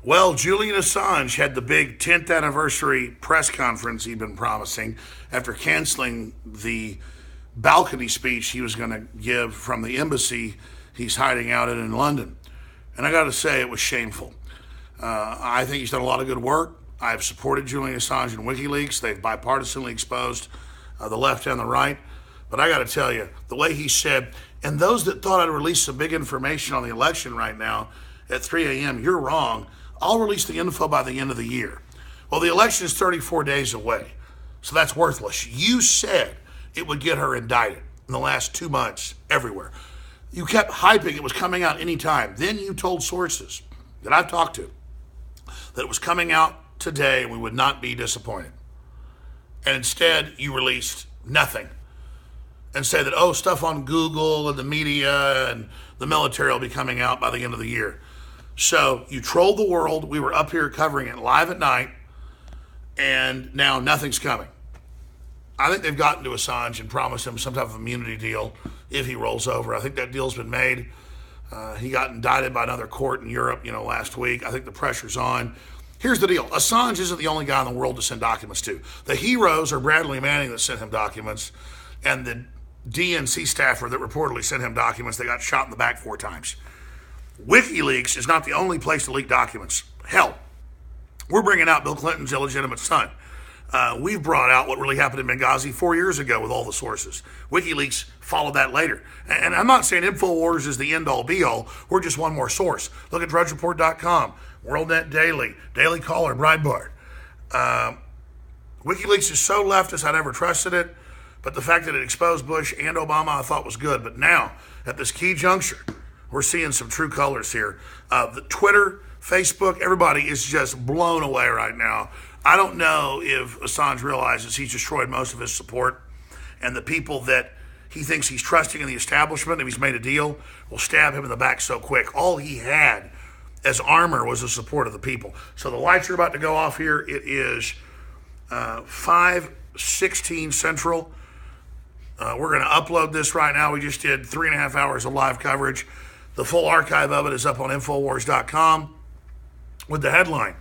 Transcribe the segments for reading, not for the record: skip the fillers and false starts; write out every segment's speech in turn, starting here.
Well, Julian Assange had the big 10th anniversary press conference he'd been promising after canceling the balcony speech he was going to give from the embassy he's hiding out in London. And I got to say, it was shameful. I think he's done a lot of good work. I've supported Julian Assange and WikiLeaks. They've bipartisanly exposed the left and the right. But I got to tell you, the way he said, and those that thought I'd release some big information on the election right now at 3 a.m., you're wrong. I'll release the info by the end of the year. Well, the election is 34 days away, so that's worthless. You said it would get her indicted in the last 2 months everywhere. You kept hyping it was coming out anytime. Then you told sources that I've talked to that it was coming out today and we would not be disappointed. And instead, you released nothing and said that, oh, stuff on Google and the media and the military will be coming out by the end of the year. So you trolled the world. We were up here covering it live at night, and now nothing's coming. I think they've gotten to Assange and promised him some type of immunity deal if he rolls over. I think that deal's been made. He got indicted by another court in Europe, last week. I think the pressure's on. Here's the deal. Assange isn't the only guy in the world to send documents to. The heroes are Bradley Manning that sent him documents, and the DNC staffer that reportedly sent him documents that got shot in the back 4 times. WikiLeaks is not the only place to leak documents. Hell, we're bringing out Bill Clinton's illegitimate son. We've brought out what really happened in Benghazi 4 years ago with all the sources. WikiLeaks followed that later. And I'm not saying InfoWars is the end-all, be-all. We're just one more source. Look at DrudgeReport.com, WorldNet Daily, Daily Caller, Breitbart. WikiLeaks is so leftist I never trusted it. But the fact that it exposed Bush and Obama I thought was good. But now, at this key juncture, we're seeing some true colors here. The Twitter, Facebook, everybody is just blown away right now. I don't know if Assange realizes he's destroyed most of his support, and the people that he thinks he's trusting in the establishment, if he's made a deal, will stab him in the back so quick. All he had as armor was the support of the people. So the lights are about to go off here. It is 5:16 Central. We're going to upload this right now. We just did 3.5 hours of live coverage. The full archive of it is up on Infowars.com with the headline,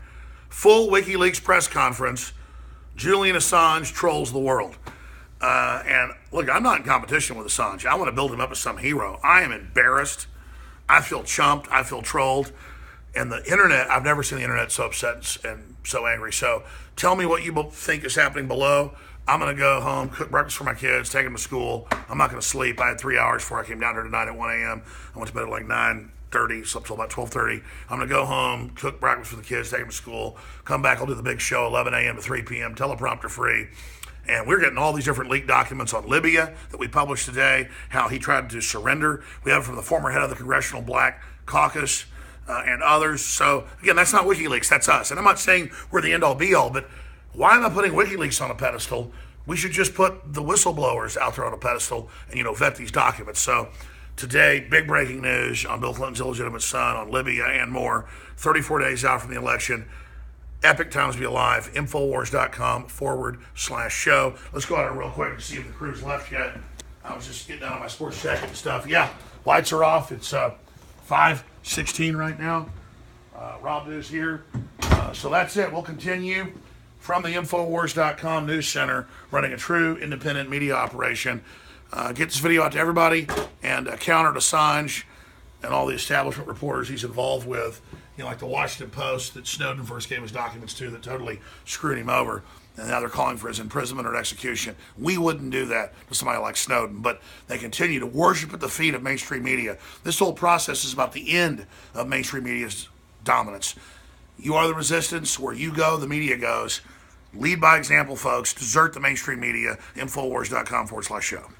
Full WikiLeaks Press Conference, Julian Assange Trolls the World. And look, I'm not in competition with Assange. I want to build him up as some hero. I am embarrassed. I feel chumped. I feel trolled. And the internet, I've never seen the internet so upset and so angry. So tell me what you think is happening below. I'm going to go home, cook breakfast for my kids, take them to school. I'm not going to sleep. I had 3 hours before I came down here tonight at 1 a.m. I went to bed at like 9:30, slept till about 12:30. I'm going to go home, cook breakfast for the kids, take them to school, come back, I'll do the big show, 11 a.m. to 3 p.m., teleprompter free. And we're getting all these different leaked documents on Libya that we published today, how he tried to surrender. We have it from the former head of the Congressional Black Caucus and others. So, again, that's not WikiLeaks, that's us. And I'm not saying we're the end-all, be-all, but why am I putting WikiLeaks on a pedestal? We should just put the whistleblowers out there on a pedestal and, vet these documents. So today, big breaking news on Bill Clinton's illegitimate son, on Libya and more. 34 days out from the election. Epic times to be alive. Infowars.com/show. Let's go out here real quick and see if the crew's left yet. I was just getting down on my sports jacket and stuff. Yeah, lights are off. It's 5:16 right now. Rob is here. So that's it. We'll continue from the Infowars.com News Center, running a true independent media operation. Get this video out to everybody and counter to Assange and all the establishment reporters he's involved with, like the Washington Post that Snowden first gave his documents to that totally screwed him over. And now they're calling for his imprisonment or execution. We wouldn't do that to somebody like Snowden, but they continue to worship at the feet of mainstream media. This whole process is about the end of mainstream media's dominance. You are the resistance. Where you go, the media goes. Lead by example, folks. Desert the mainstream media. Infowars.com/show.